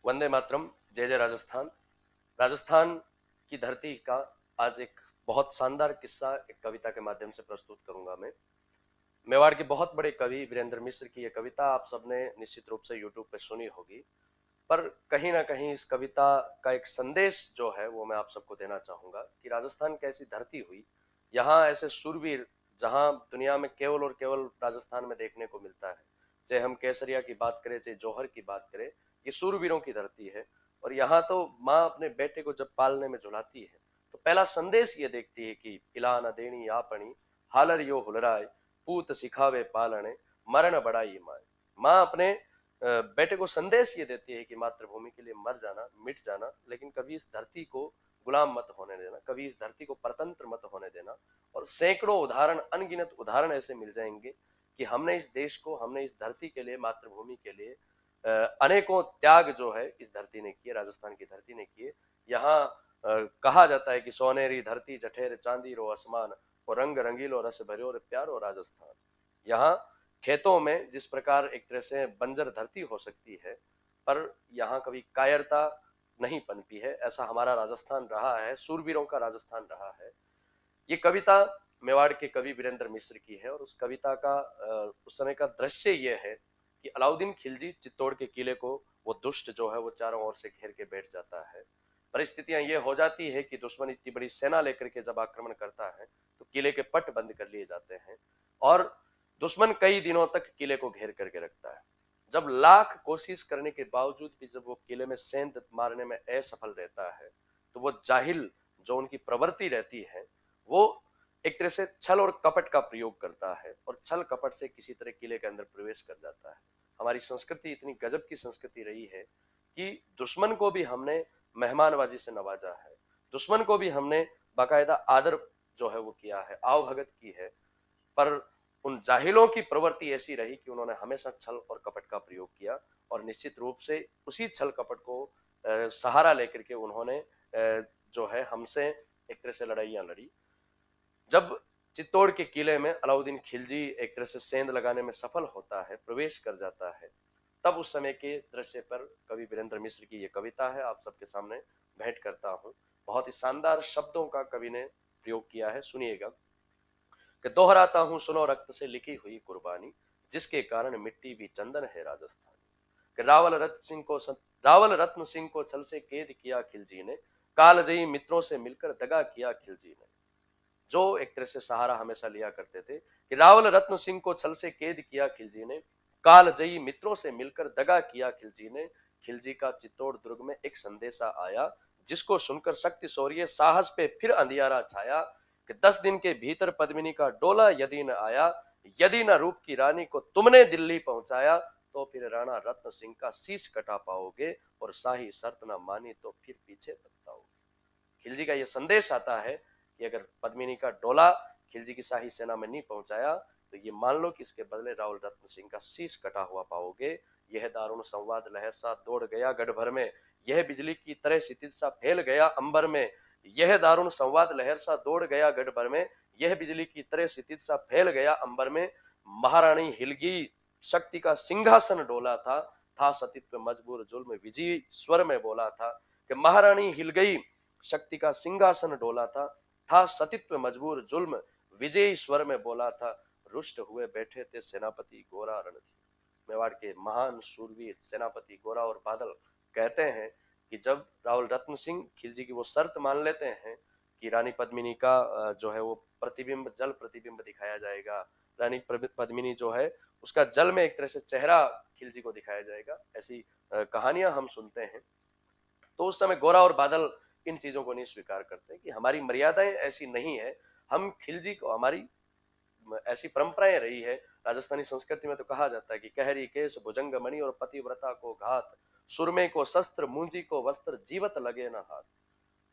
वंदे मातरम। जय जय राजस्थान। राजस्थान की धरती का आज एक बहुत शानदार किस्सा एक कविता के माध्यम से प्रस्तुत करूंगा मैं। मेवाड़ के बहुत बड़े कवि वीरेंद्र मिश्र की यह कविता आप सबने निश्चित रूप से यूट्यूब पे सुनी होगी, पर कहीं ना कहीं इस कविता का एक संदेश जो है वो मैं आप सबको देना चाहूंगा कि राजस्थान कैसी धरती हुई, यहाँ ऐसे शूरवीर जहाँ दुनिया में केवल और केवल राजस्थान में देखने को मिलता है। चाहे हम केसरिया की बात करें, चाहे जौहर की बात करें, ये शूरवीरों की धरती है। और यहाँ तो माँ अपने बेटे को जब पालने में झुलाती है तो पहला संदेश ये देखती है कि इला न देनी आपणी, हालर यो हुलराय, पूत सिखावे पालने, मरण बड़ाई माए। माँ अपने बेटे को संदेश ये देती है कि मातृभूमि के लिए मर जाना, मिट जाना, लेकिन कभी इस धरती को गुलाम मत होने देना, कभी इस धरती को परतंत्र मत होने देना। और सैकड़ों उदाहरण, अनगिनत उदाहरण ऐसे मिल जाएंगे कि हमने इस देश को, हमने इस धरती के लिए, मातृभूमि के लिए अनेकों त्याग जो है इस धरती ने किए, राजस्थान की धरती ने किए। यहाँ कहा जाता है कि सोनेरी धरती जठेर चांदी रो आसमान, और रंग रंगीलो रस भरियो रे प्यारो राजस्थान। यहाँ खेतों में जिस प्रकार एक तरह से बंजर धरती हो सकती है, पर यहाँ कभी कायरता नहीं पनपी है। ऐसा हमारा राजस्थान रहा है, सूरवीरों का राजस्थान रहा है। ये कविता मेवाड़ के कवि वीरेंद्र मिश्र की है, और उस कविता का उस समय का दृश्य ये है कि अलाउद्दीन खिलजी चित्तौड़ के किले को, वो दुष्ट जो है वो चारों ओर से घेर के बैठ जाता है। परिस्थितियां ये हो जाती है कि दुश्मन इतनी बड़ी सेना लेकर के जब आक्रमण करता है तो किले के पट बंद कर लिए जाते हैं, और दुश्मन कई दिनों तक किले को घेर करके रखता है। जब लाख कोशिश करने के बावजूद भी जब वो किले में सेंध मारने में असफल रहता है, तो वो जाहिल जो उनकी प्रवृत्ति रहती है, वो एक तरह से छल और कपट का प्रयोग करता है, और छल कपट से किसी तरह किले के अंदर प्रवेश कर जाता है। हमारी संस्कृति इतनी गजब की संस्कृति रही है कि दुश्मन को भी हमने मेहमानबाजी से नवाजा है, दुश्मन को भी हमने बाकायदा आदर जो है वो किया है, आवभगत की है। पर उन जाहिलों की प्रवृत्ति ऐसी रही कि उन्होंने हमेशा छल और कपट का प्रयोग किया, और निश्चित रूप से उसी छल कपट को सहारा लेकर के उन्होंने जो है हमसे एक तरह से लड़ाइयां लड़ी। जब चित्तौड़ के किले में अलाउद्दीन खिलजी एक तरह से सेंध लगाने में सफल होता है, प्रवेश कर जाता है, तब उस समय के दृश्य पर कवि वीरेंद्र मिश्र की ये कविता है आप सबके सामने भेंट करता हूं। बहुत ही शानदार शब्दों का कवि ने प्रयोग किया है, सुनिएगा। कि दोहराता हूं सुनो रक्त से लिखी हुई कुर्बानी, जिसके कारण मिट्टी भी चंदन है राजस्थान। कि रावल रत्न सिंह को छल से कैद किया खिलजी ने, कालजयी मित्रों से मिलकर दगा किया खिलजी ने। जो एक तरह से सहारा हमेशा लिया करते थे कि रावल रत्न सिंह को छल से कैद किया खिलजी ने, कालजयी मित्रों से मिलकर दगा किया खिलजी ने। खिलजी का चित्तौड़ दुर्ग में एक संदेशा आया, जिसको सुनकर शक्ति शौर्य साहस पे फिर अंधियारा छाया। कि 10 दिन के भीतर पद्मिनी का डोला यदि न आया, यदि न रूप की रानी को तुमने दिल्ली पहुंचाया, तो फिर राणा रत्न सिंह का शीश कटा पाओगे, और शाही शर्त न मानी तो फिर पीछे पछताओगे। खिलजी का यह संदेश आता है कि अगर पद्मिनी का डोला खिलजी की शाही सेना में नहीं पहुंचाया तो ये मान लो कि इसके बदले रावल रत्न सिंह का शीश कटा हुआ पाओगे। यह दारुण संवाद लहर सा दौड़ गया गढ़ भर में, यह बिजली की तरह क्षितिज सा फैल गया अंबर में। यह दारुण संवाद लहर सा दौड़ गया गढ़ भर में, यह बिजली की तरह क्षितिज सा फैल गया अंबर में। महारानी हिलगी शक्ति का सिंहासन डोला था सतीत्व मजबूर जुल्म विजय स्वर में बोला था। कि महारानी हिल गई शक्ति का सिंहासन डोला था सतीत्व मजबूर जुल्म विजयी स्वर में बोला था। रुष्ट हुए बैठे थे सेनापति गोरा रणधीर। मेवाड़ के महान शूरवीर सेनापति गोरा और बादल कहते हैं कि जब रावल रत्न सिंह खिलजी की वो शर्त मान लेते हैं कि रानी पद्मिनी का जो है वो प्रतिबिंब, जल प्रतिबिंब दिखाया जाएगा, रानी पद्मिनी जो है उसका जल में एक तरह से चेहरा खिलजी को दिखाया जाएगा, ऐसी कहानियां हम सुनते हैं। तो उस समय गोरा और बादल इन चीजों को नहीं स्वीकार करते कि हमारी मर्यादाएं ऐसी नहीं है। हम खिलजी को, हमारी ऐसी परंपराएं रही है, राजस्थानी संस्कृति में तो कहा जाता है कि कहरी केश भुजंग मणि और पतिव्रता को घात, सुरमे को शस्त्र मूंजी को वस्त्र जीवत लगे न हाथ।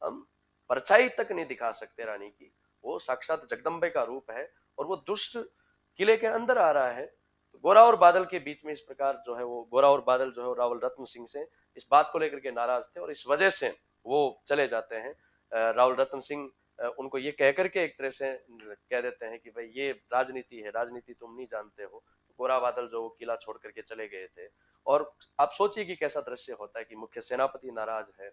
हम परछाई तक नहीं दिखा सकते रानी की, वो साक्षात जगदम्बे का रूप है, और वो दुष्ट किले के अंदर आ रहा है। तो गोरा और बादल के बीच में इस प्रकार जो है वो, गोरा और बादल जो है रावल रत्न सिंह से इस बात को लेकर के नाराज थे, और इस वजह से वो चले जाते हैं। रावल रत्न सिंह उनको ये कह करके एक तरह से कह देते हैं कि भाई ये राजनीति है, राजनीति तुम नहीं जानते हो। तो गोरा बादल जो किला छोड़ करके चले गए थे, और आप सोचिए कि कैसा दृश्य होता है कि मुख्य सेनापति नाराज है,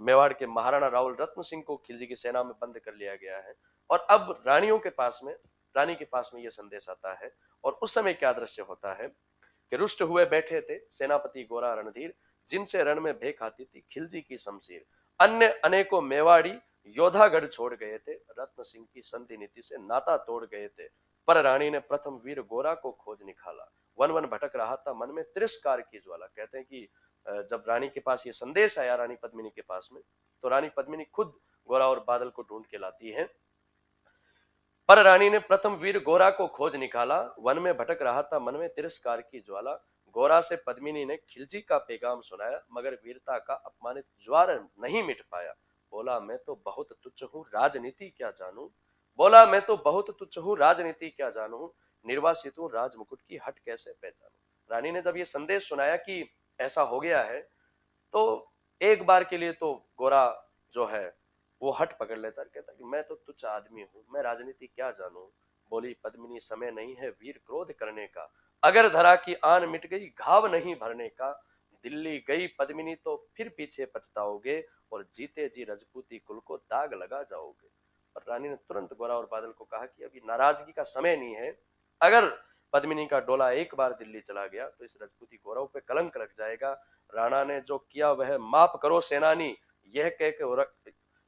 मेवाड़ के महाराणा राहुल रत्न सिंह को खिलजी की सेना में बंद कर लिया गया है, और अब रानी के पास में यह संदेश आता है। और उस समय क्या दृश्य होता है कि रुष्ट हुए बैठे थे सेनापति गोरा रणधीर, जिनसे रण में भेंट आती थी खिलजी की शमशीर। अन्य अनेकों मेवाड़ी योधागढ़ छोड़ गए थे, रत्न सिंह की संधि नीति से नाता तोड़ गए थे। पर रानी ने प्रथम वीर गोरा को खोज निकाला, वन वन भटक रहा था मन में तिरस्कार की ज्वाला। कहते हैं कि जब रानी के पास ये संदेश आया, रानी पद्मिनी के पास में, तो रानी पद्मिनी खुद गोरा और बादल को ढूंढ के लाती है। पर रानी ने प्रथम वीर गोरा को खोज निकाला, वन में भटक रहा था मन में तिरस्कार की ज्वाला। गोरा से पद्मिनी ने खिलजी का पैगाम सुनाया, मगर वीरता का अपमानित ज्वार नहीं मिट पाया। बोला मैं तो बहुत तुच्छ हूँ, राजनीति क्या जानूं। बोला मैं तो बहुत तुच्छ हूँ, राजनीति क्या जानूं। निर्वासित हूँ, राज मुकुट की हट कैसे पहचानूं। रानी ने जब ये संदेश सुनाया कि ऐसा हो गया है, तो एक बार के लिए तो गोरा जो है वो हट पकड़ लेता है, कहता कि मैं तो तुच्छ आदमी हूं, मैं राजनीति क्या जानूं। बोली पद्मिनी समय नहीं है वीर क्रोध करने का, अगर धरा की आन मिट गई घाव नहीं भरने का। दिल्ली गई पद्मिनी तो फिर पीछे पछताओगे, और जीते जी रजपूती कुल को दाग लगा जाओगे। और रानी ने तुरंत गोरा और बादल को कहा कि अभी नाराजगी का समय नहीं है, अगर पद्मिनी का डोला एक बार दिल्ली चला गया तो इस रजपूती गौरव पे कलंक लग जाएगा। राणा ने जो किया वह माफ करो सेनानी, यह कह के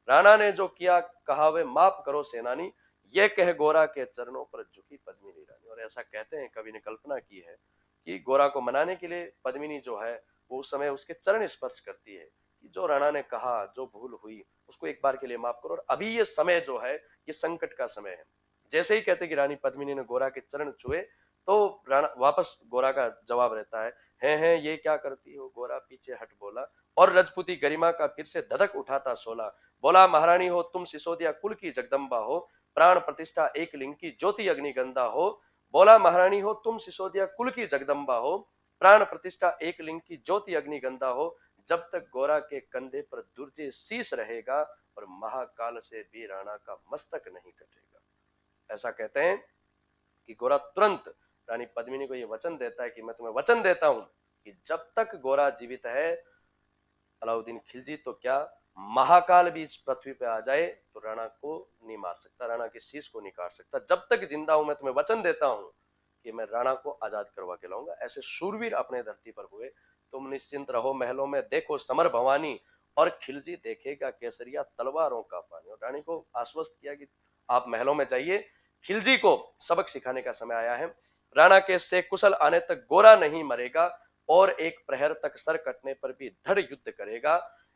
राणा ने जो किया कहा वह माफ करो सेनानी, यह कह गोरा के चरणों पर झुकी पद्मिनी रानी। और ऐसा कहते हैं, कवि ने कल्पना की है कि गोरा को मनाने के लिए पद्मिनी जो है वो उस समय उसके चरण स्पर्श करती है कि जो राणा ने कहा, जो भूल हुई उसको एक बार के लिए माफ करो, और अभी ये समय जो है ये संकट का समय है। जैसे ही कहते कि रानी पद्मिनी ने गोरा के चरण छुए, तो राणा वापस गोरा का जवाब रहता है ये क्या करती हो। गोरा पीछे हट बोला, और रजपूती गरिमा का फिर से धधक उठाता सोला। बोला महारानी हो तुम सिसोदिया कुल की जगदम्बा हो, प्राण प्रतिष्ठा एक लिंग की ज्योति अग्निगंधा हो। बोला महारानी हो तुम सिसोदिया कुल की जगदम्बा हो, प्राण प्रतिष्ठा एक लिंग की ज्योति अग्निगंधा हो। जब तक गोरा के कंधे पर दुर्जे शीश रहेगा, और महाकाल से भी राणा का मस्तक नहीं कटेगा। ऐसा कहते हैं कि गोरा तुरंत रानी पद्मिनी को यह वचन देता है कि मैं तुम्हें वचन देता हूं कि जब तक गोरा जीवित है, अलाउद्दीन खिलजी तो क्या महाकाल भी इस पृथ्वी पे आ जाए तो राणा को नहीं मार सकता, राणा के शीश को नहीं काट सकता। जब तक जिंदा हूं मैं तुम्हें वचन देता हूं कि मैं राणा को आजाद करवा के लाऊंगा। ऐसे शूरवीर अपने धरती पर हुए। तुम निश्चिंत रहो महलों में, देखो समर भवानी, और खिलजी देखेगा केसरिया तलवारों का पानी। और रानी को आश्वस्त किया कि आप महलों में जाइए, खिलजी को सबक सिखाने का समय आया है। राणा के से कुशल आने तक गोरा नहीं मरेगा, और एक प्रहर तक सर कटने पर भी धड़ युद्ध करेगा।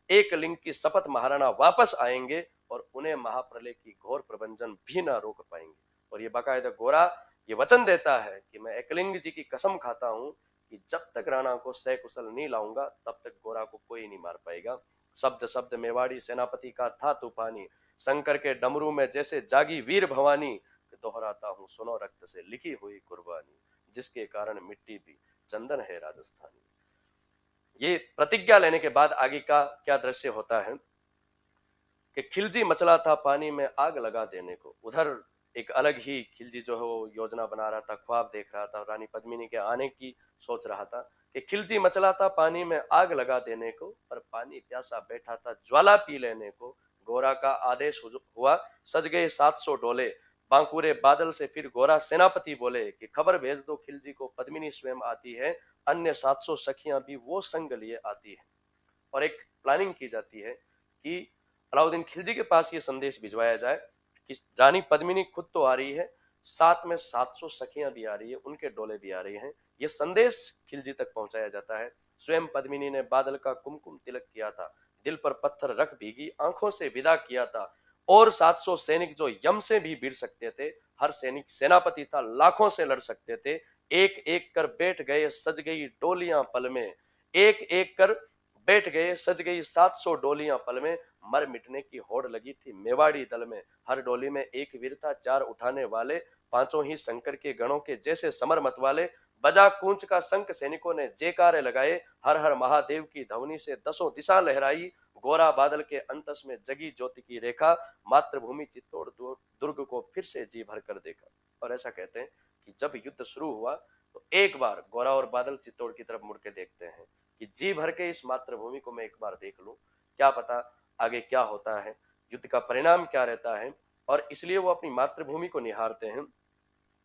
एक लिंग की शपथ महाराणा वापस आएंगे, और उन्हें महाप्रलय की घोर प्रबंधन भी ना रोक पाएंगे। और ये बाकायदा गोरा ये वचन देता है कि मैं एकलिंग जी की कसम खाता हूं कि जब तक राणा को सकुशल नहीं लाऊंगा तब तक गोरा को कोई नहीं मार पाएगा। शब्द शब्द मेवाड़ी सेनापति का था तूफानी, शंकर के डमरू में जैसे जागी वीर भवानी। दोहराता हूं सुनो रक्त से लिखी हुई कुर्बानी, जिसके कारण मिट्टी भी चंदन है राजस्थानी। ये प्रतिज्ञा लेने के बाद आगे का क्या दृश्य होता है कि खिलजी मचला था पानी में आग लगा देने को। उधर एक अलग ही खिलजी जो है वो योजना बना रहा था, ख्वाब देख रहा था, रानी पद्मिनी के आने की सोच रहा था कि खिलजी मचला था पानी में आग लगा देने को, पर पानी प्यासा बैठा था ज्वाला पी लेने को। गोरा का आदेश हुआ, सज गए 700 डोले, बांकुरे बादल से फिर गोरा सेनापति बोले कि खबर भेज दो खिलजी को, पद्मिनी स्वयं आती है, अन्य 700 सखियां भी वो संग लिए आती है। और एक प्लानिंग की जाती है कि अलाउद्दीन खिलजी के पास ये संदेश भिजवाया जाए कि रानी पद्मिनी खुद तो आ रही है, साथ में 700 सखियां भी आ रही है, उनके डोले भी आ रहे हैं। ये संदेश खिलजी तक पहुंचाया जाता है। स्वयं पद्मिनी ने बादल का कुमकुम तिलक किया था, दिल पर पत्थर रख भीगी आंखों से विदा किया था। और 700 सैनिक जो यम से भी भिड़ सकते थे, हर सैनिक सेनापति था, लाखों से लड़ सकते थे। एक एक कर बैठ गए सज गई डोलियां पल में, एक एक कर बैठ गए सज गई 700 डोलियां पल में। मर मिटने की होड़ लगी थी मेवाड़ी दल में, हर डोली में एक वीर था, 4 उठाने वाले, पांचों ही शंकर के गणों के जैसे समर मत वाले। बजा कूंच का शंख सैनिकों ने जयकारे लगाए, हर हर महादेव की ध्वनि से 10 दिशा लहराई। गोरा बादल के अंतस में जगी ज्योति की रेखा, मातृभूमि चित्तौड़ दुर्ग को फिर से जी भर कर देखा। और ऐसा कहते हैं कि जब युद्ध शुरू हुआ तो एक बार गोरा और बादल चित्तौड़ की तरफ मुड़ के देखते हैं कि जी भर के इस मातृभूमि को मैं एक बार देख लूं, क्या पता आगे क्या होता है, युद्ध का परिणाम क्या रहता है। और इसलिए वो अपनी मातृभूमि को निहारते हैं।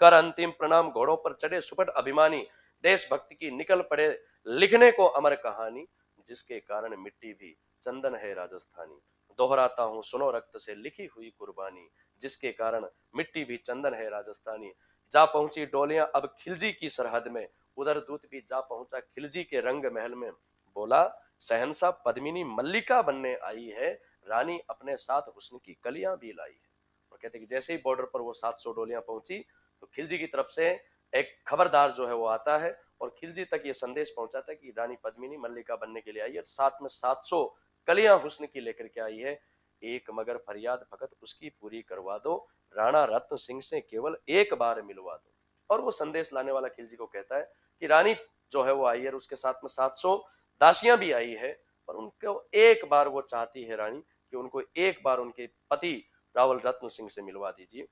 कर अंतिम प्रणाम घोड़ों पर चढ़े सुपट अभिमानी, देशभक्ति की निकल पड़े लिखने को अमर कहानी, जिसके कारण मिट्टी भी चंदन है राजस्थानी। दोहराता हूं सुनो रक्त से लिखी हुई कुर्बानी, जिसके कारण मिट्टी भी चंदन है राजस्थानी। जा पहुंची डोलियां अब खिलजी की सरहद में, उधर दूत भी जा पहुंचा खिलजी के रंग महल में। बोला शहंशाह पद्मिनी मल्लिका बनने आई है, रानी अपने साथ हुस्न की कलियां भी लाई है। और कहते कि जैसे ही बॉर्डर पर वो 700 डोलियां पहुंची तो खिलजी की तरफ से एक खबरदार जो है वो आता है और खिलजी तक ये संदेश पहुंचाता है कि रानी पद्मिनी मल्लिका बनने के लिए आई है, साथ में 700 कलियां हुस्न की लेकर के आई है। एक मगर फरियाद फकत उसकी पूरी करवा दो, राणा रत्न सिंह से केवल एक बार मिलवा दो। और वो संदेश लाने वाला खिलजी को कहता है कि रानी जो है वो आई है और उसके साथ में 700 दासियां भी आई है, पर उनको एक बार वो चाहती है रानी कि उनको एक बार उनके पति रावल रत्न सिंह से मिलवा दीजिए।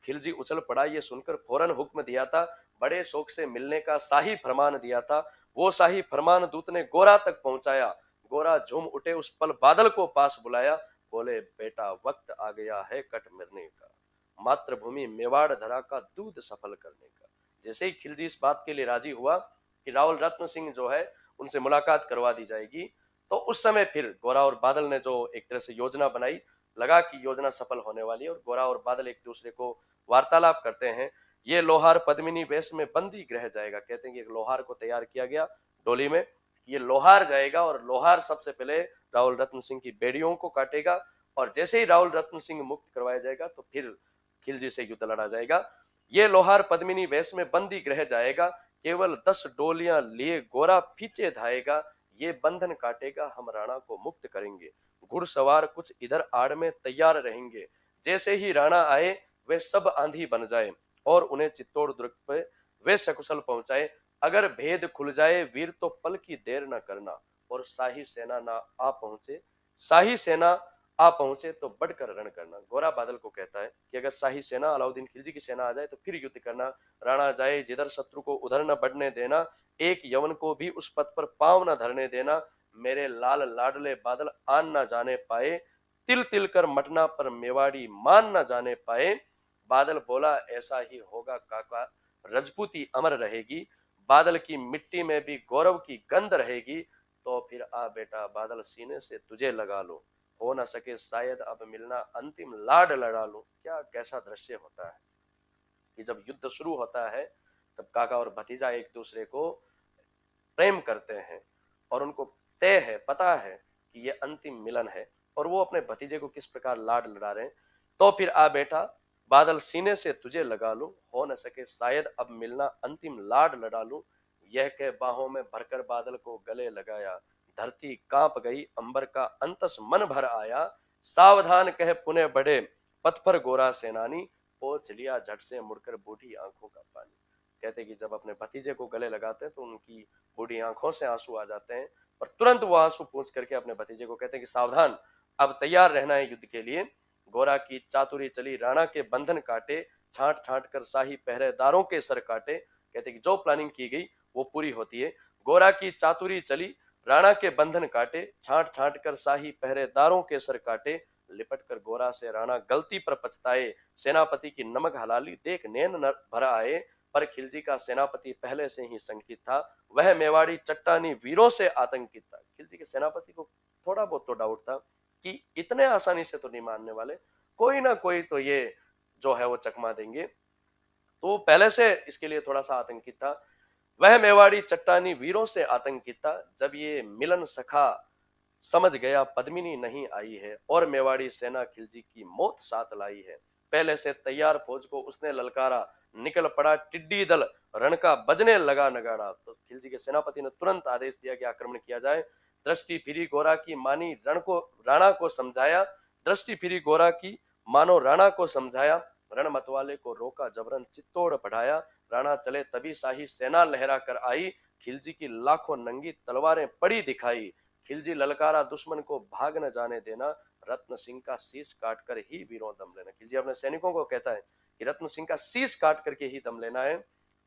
खिलजी उछल पड़ा, ये सुनकर फौरन हुक्म दिया था, बड़े शौक से मिलने का शाही फरमान दिया था। वो शाही फरमान दूत ने गोरा तक पहुंचाया। गोरा झूम उठे उस पल बादल को पास बुलाया, बोले बेटा वक्त आ गया है कट मरने का, मातृभूमि मेवाड़ धरा का दूध सफल करने का। जैसे ही खिलजी इस बात के लिए राजी हुआ कि रावल रत्न सिंह जो है उनसे मुलाकात करवा दी जाएगी, तो उस समय फिर गोरा और बादल ने जो एक तरह से योजना बनाई, लगा कि योजना सफल होने वाली है और गोरा और बादल एक दूसरे को वार्तालाप करते हैं। ये लोहार पद्मिनी वेश में बंदी ग्रह जाएगा। कहते हैं कि एक लोहार को तैयार किया गया डोली में, ये लोहार जाएगा और लोहार सबसे पहले रावल रत्न सिंह की बेड़ियों को काटेगा और जैसे ही रावल रत्न सिंह मुक्त करवाया जाएगा तो फिर खिलजी से युद्ध लड़ा जाएगा। ये लोहार पद्मिनी वेश में बंदी ग्रह जाएगा, केवल 10 डोलियां लिए गोरा पीछे धाएगा, ये बंधन काटेगा हम राणा को मुक्त करेंगे। घुड़सवार कुछ इधर आड़ में तैयार रहेंगे, जैसे ही राणा आए वे सब आंधी बन जाए और उन्हें चित्तौड़ दुर्ग पे वे सकुशल पहुंचाए। अगर भेद खुल जाए वीर तो पल की देर न करना, और शाही सेना ना आ पहुंचे, शाही सेना आ पहुंचे तो बढ़कर रण करना। गोरा बादल को कहता है कि अगर शाही सेना अलाउद्दीन खिलजी की सेना आ जाए तो फिर युद्ध करना, राणा जाए जिधर शत्रु को उधर न बढ़ने देना, एक यवन को भी उस पथ पर पांव न धरने देना, मेरे लाल लाडले बादल आन न जाने पाए, तिल तिल कर मटना पर मेवाड़ी मान न जाने पाए। बादल बोला ऐसा ही होगा काका, रजपूती अमर रहेगी, बादल की मिट्टी में भी गौरव की गंध रहेगी। तो फिर आ बेटा बादल सीने से तुझे लगा लो, हो न सके शायद अब मिलना अंतिम लाड लड़ा लो। क्या कैसा दृश्य होता है कि जब युद्ध शुरू होता है तब काका और भतीजा एक दूसरे को प्रेम करते हैं और उनको तय है, पता है कि ये अंतिम मिलन है और वो अपने भतीजे को किस प्रकार लाड लड़ा रहे हैं। तो फिर आ बेटा बादल सीने से तुझे लगा लूं, हो न सके शायद अब मिलना अंतिम लाड लड़ा लूं। यह के बाहों में भरकर बादल को गले लगाया, धरती कांप गई अंबर का अंतस मन भर आया, सावधान कह पुणे बढ़े पथ पर गोरा सेनानी, पोंछ लिया झट से मुड़कर बूढ़ी आंखों का पानी। कहते कि जब अपने भतीजे को गले लगाते हैं तो उनकी बूढ़ी आंखों से आंसू आ जाते हैं और तुरंत वो आंसू पूछ करके अपने भतीजे को कहते हैं कि सावधान, अब तैयार रहना है युद्ध के लिए। गोरा की चातुरी चली राणा के बंधन काटे, छांट छांट कर शाही पहरेदारों के सर काटे। कहते कि जो प्लानिंग की गई वो पूरी होती है। गोरा की चातुरी चली राणा के बंधन काटे, छांट छांट कर शाही पहरेदारों के सर काटे, लिपट कर गोरा से राणा गलती पर पछताए, सेनापति की नमक हलाली देख नैन भर आए। पर खिलजी का सेनापति पहले से ही संकित था, वह मेवाड़ी चट्टानी वीरों से आतंकित था। खिलजी के सेनापति को थोड़ा बहुत तो डाउट था कि इतने आसानी से तो नहीं मानने वाले, कोई ना कोई तो ये जो है वो चकमा देंगे, तो पहले से इसके लिए थोड़ा सा आतंकित था। वह मेवाड़ी चट्टानी वीरों से आतंकित था, जब ये मिलन सखा समझ गया पद्मिनी नहीं आई है और मेवाड़ी सेना खिलजी की मौत साथ लाई है। पहले से तैयार फौज को उसने ललकारा, निकल पड़ा टिड्डी दल, रण का बजने लगा नगाड़ा। तो खिलजी के सेनापति ने तुरंत आदेश दिया कि आक्रमण किया जाए। दृष्टि फिरी गोरा की मानी रण को राणा को समझाया, दृष्टि फिरी गोरा की मानो राणा को समझाया, रण मतवाले को रोका जबरन चित्तौड़ बढ़ाया। राणा चले तभी शाही सेना लहरा कर आई, खिलजी की लाखों नंगी तलवारें पड़ी दिखाई। खिलजी ललकारा दुश्मन को भाग न जाने देना, रत्न सिंह का शीश काट कर ही वीरों दम लेना। खिलजी अपने सैनिकों को कहता है कि रत्न सिंह का शीश काट करके ही दम लेना है।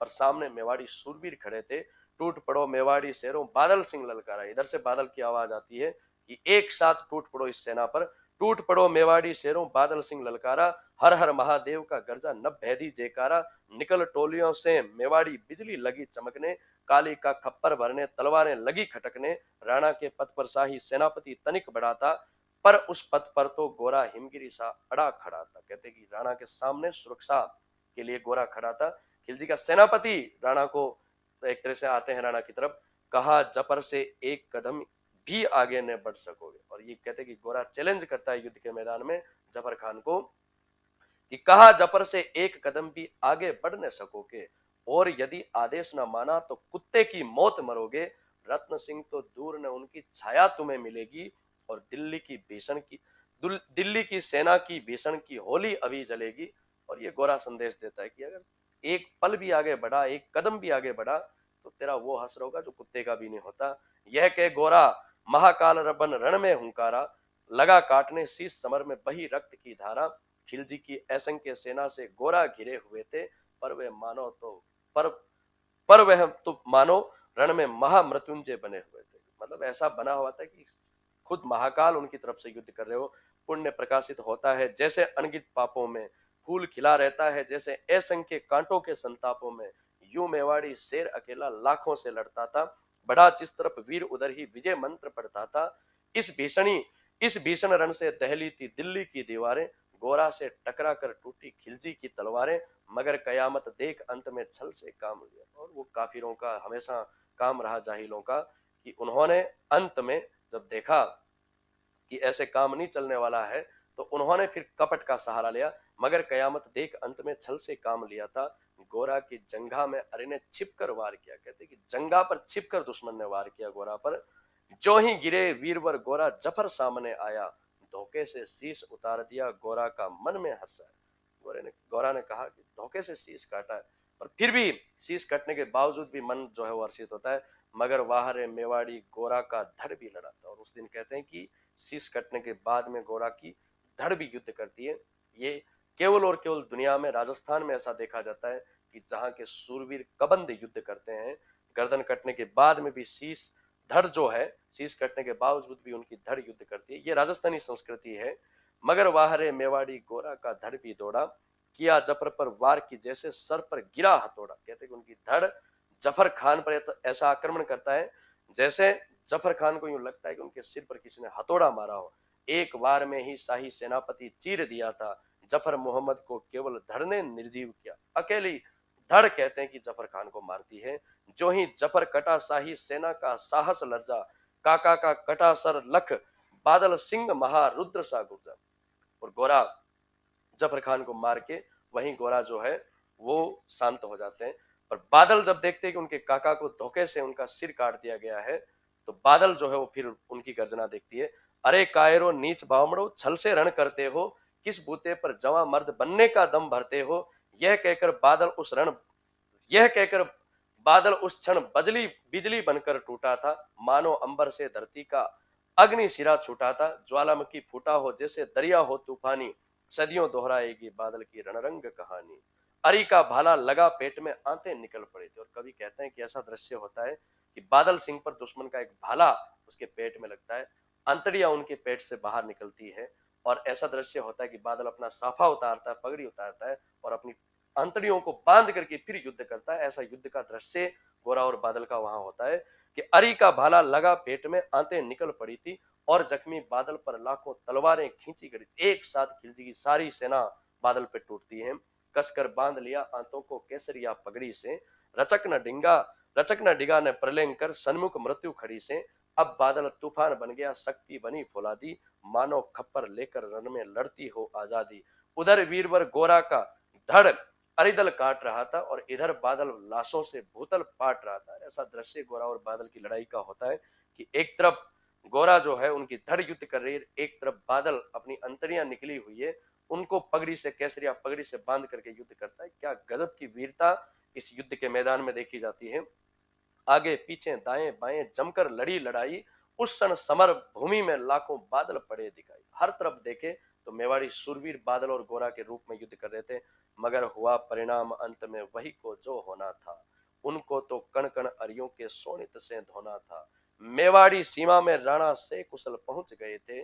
और सामने मेवाड़ी सूरवीर खड़े थे। टूट पड़ो मेवाड़ी शेरों, बादल सिंह ललकारा। इधर से बादल की आवाज आती है कि एक साथ टूट पड़ो इस सेना पर। टूट पड़ो मेवाड़ी शेरों, बादल सिंह ललकारा। हर हर महादेव का गर्जा, नभ भेदी जयकारा। निकल टोलियों से मेवाड़ी बिजली लगी चमकने। काली का खप्पर भरने, तलवारें लगी खटकने। राणा के पथ पर शाही सेनापति तनिक बढ़ाता, पर उस पथ पर तो गोरा हिमगिरी सा अड़ा खड़ा था। कहते कि राणा के सामने सुरक्षा के लिए गोरा खड़ा था। खिलजी का सेनापति राणा को एक तरह से आते हैं राणा की तरफ, कहा जपर से एक कदम भी आगे न बढ़ सकोगे। और ये कहते कि गोरा चैलेंज करता है युद्ध के मैदान में जफर खान को कि कहा जफर से एक कदम भी आगे बढ़ न सकोगे, और यदि आदेश न माना तो कुत्ते की मौत मरोगे। रत्न सिंह तो दूर न उनकी छाया तुम्हें मिलेगी, और दिल्ली की सेना की भीषण की होली अभी जलेगी। और ये गोरा संदेश देता है कि अगर एक पल भी आगे बढ़ा, एक कदम भी आगे बढ़ा, तो तेरा वो हश्र होगा जो कुत्ते का भी नहीं होता। यह कह गोरा महाकाल रबन रण में हुंकारा, लगा काटने शीश समर में बही रक्त की धारा। खिलजी की असंख्य सेना से गोरा घिरे हुए थे, पर वे मानो तो पर पर वह तो मानो रण में महामृत्युंजय बने हुए थे। मतलब ऐसा बना हुआ था कि खुद महाकाल उनकी तरफ से युद्ध कर रहे हो। पुण्य प्रकाशित होता है जैसे अनगिनत पापों में, फूल खिला रहता है जैसे असंख्य कांटों के संतापों में। यूं मेवाड़ी शेर अकेला लाखों से लड़ता था, बढ़ा जिस तरफ वीर उधर ही विजय मंत्र पढ़ता था। इस भीषण रण से दहली थी दिल्ली की दीवारें, गोरा से टकरा कर टूटी खिलजी की तलवारें। मगर कयामत देख अंत में छल से काम लिया। और वो काफिरों का हमेशा काम रहा, जाहिलों का, कि उन्होंने अंत में जब देखा कि ऐसे काम नहीं चलने वाला है, तो उन्होंने फिर कपट का सहारा लिया। मगर कयामत देख अंत में छल से काम लिया था। गोरा की जंघा में अरे ने छिपकर वार किया। कहते कि जंघा पर छिपकर दुश्मन ने वार किया गोरा पर। जो ही गिरे वीरवर गोरा जफर सामने आया, धोखे से शीश उतार दिया गोरा का मन में हर्ष आया। गोरा ने कहा कि धोखे से शीश काटा है, पर फिर भी शीश कटने के बावजूद भी मन जो है वो हर्षित होता है। मगर वाहरे मेवाड़ी गोरा का धड़ भी लड़ा था। और उस दिन कहते हैं कि शीश कटने के बाद में गोरा की धड़ भी युद्ध करती है। ये केवल और केवल दुनिया में राजस्थान में ऐसा देखा जाता है कि जहां के सूरवीर कबंद युद्ध करते हैं, गर्दन कटने के बाद में भी शीश धड़ जो है, शीश कटने के बावजूद भी उनकी धड़ युद्ध करती है। ये राजस्थानी संस्कृति है। मगर वाहरे मेवाड़ी गोरा का धड़ भी दौड़ा, किया जफर पर वार की जैसे सर पर गिरा हथौड़ा। कहते कि उनकी धड़ जफर खान पर ऐसा आक्रमण करता है जैसे जफर खान को यूं लगता है कि उनके सिर पर किसी ने हथौड़ा मारा हो। एक बार में ही शाही सेनापति चीर दिया था, जफर मोहम्मद को केवल धड़ ने निर्जीव किया। अकेली धड़ कहते हैं कि जफर खान को मारती है। जो ही जफर कटा शाही सेना का साहस लर्जा, काका का कटा सर लख, बादल सिंह महारुद्र सा गुर्जा। और गोरा जफर खान को मार के वहीं गोरा जो है वो शांत हो जाते हैं। और बादल जब देखते हैं कि उनके काका को धोखे से उनका सिर काट दिया गया है, तो बादल जो है वो फिर उनकी गर्जना देखती है। अरे कायरो नीच बावमड़ो, छल से रण करते हो, किस बूते पर जवां मर्द बनने का दम भरते हो। यह कहकर बादल उस क्षण बिजली बनकर टूटा था, मानो अंबर से धरती का अग्नि सिरा छूटा था। ज्वालामुखी फूटा हो जैसे दरिया हो तूफानी, सदियों दोहराएगी बादल की रणरंग कहानी। अरी का भाला लगा पेट में, आंतें निकल पड़े थे। और कभी कहते हैं कि ऐसा दृश्य होता है कि बादल सिंह पर दुश्मन का एक भाला उसके पेट में लगता है, अंतड़ियां उनके पेट से बाहर निकलती है। और ऐसा दृश्य होता है कि बादल अपना साफा उतारता है, पगड़ी उतारता है, और अपनी अंतड़ियों को बांध करके फिर युद्ध करता है। ऐसा युद्ध का दृश्य गोरा और बादल का वहां होता है कि अरी का भाला लगा पेट में, आंतें निकल पड़ी थी, और जख्मी बादल पर लाखों तलवारें खींची गई। एक साथ खिलजी की सारी सेना बादल पे टूटती है। कसकर बांध लिया आंतों को केसरिया पगड़ी से, रचक न डिगा ने प्रलयंकर, सन्मुख मृत्यु खड़ी से। अब बादल तूफान बन गया, शक्ति बनी फौलादी, मानो खप्पर लेकर रण में लड़ती हो आजादी। उधर वीरवर गोरा का धड़ अरिदल काट रहा था, और इधर बादल लाशों से भूतल पाट रहा था। ऐसा दृश्य गोरा और बादल की लड़ाई का होता है कि एक तरफ गोरा जो है उनकी धड़ युद्ध कर रही है, एक तरफ बादल अपनी अंतड़ियां निकली हुई है, उनको पगड़ी से, केसरिया पगड़ी से बांध करके युद्ध करता है। क्या गजब की वीरता इस युद्ध के मैदान में देखी जाती है। आगे पीछे दाएं बाएं जमकर लड़ी लड़ाई, उस क्षण समर भूमि में लाखों बादल पड़े दिखाई। हर तरफ देखे तो मेवाड़ी शूरवीर बादल और गोरा के रूप में युद्ध कर रहे थे, मगर हुआ परिणाम अंत में वही को जो होना था। उनको तो कण कण अरियों के शोणित से धोना था। मेवाड़ी सीमा में राणा से कुशल पहुंच गए थे,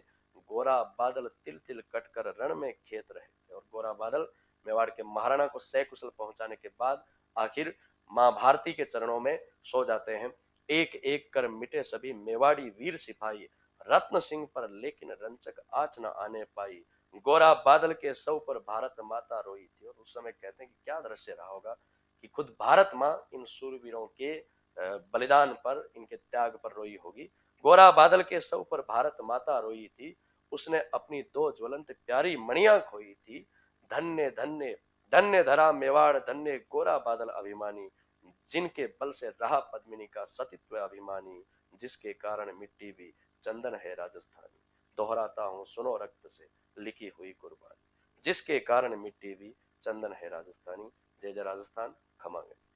गोरा बादल तिल तिल कटकर रण में खेत रहे थे। और गोरा बादल मेवाड़ के महाराणा को सकुशल पहुंचाने के बाद आखिर मां भारती के चरणों में सो जाते हैं। एक एक कर मिटे सभी मेवाड़ी वीर सिपाही, रत्न सिंह पर लेकिन रंचक आँच न आने पाई। गोरा बादल के सौ पर भारत माता रोई थी। और उस समय कहते हैं कि क्या दृश्य रहा होगा कि खुद भारत माँ इन शूरवीरों के बलिदान पर, इनके त्याग पर रोई होगी। गोरा बादल के सौ पर भारत माता रोई थी, उसने अपनी दो ज्वलंत प्यारी मणियां खोई थी। धन्य धन्य धन्य धरा मेवाड़, धन्य गोरा बादल अभिमानी, जिनके बल से रहा पद्मिनी का सतीत्व अभिमानी, जिसके कारण मिट्टी भी चंदन है राजस्थानी। दोहराता हूँ सुनो रक्त से लिखी हुई कुर्बानी, जिसके कारण मिट्टी भी चंदन है राजस्थानी। जय जय राजस्थान। खमा गए।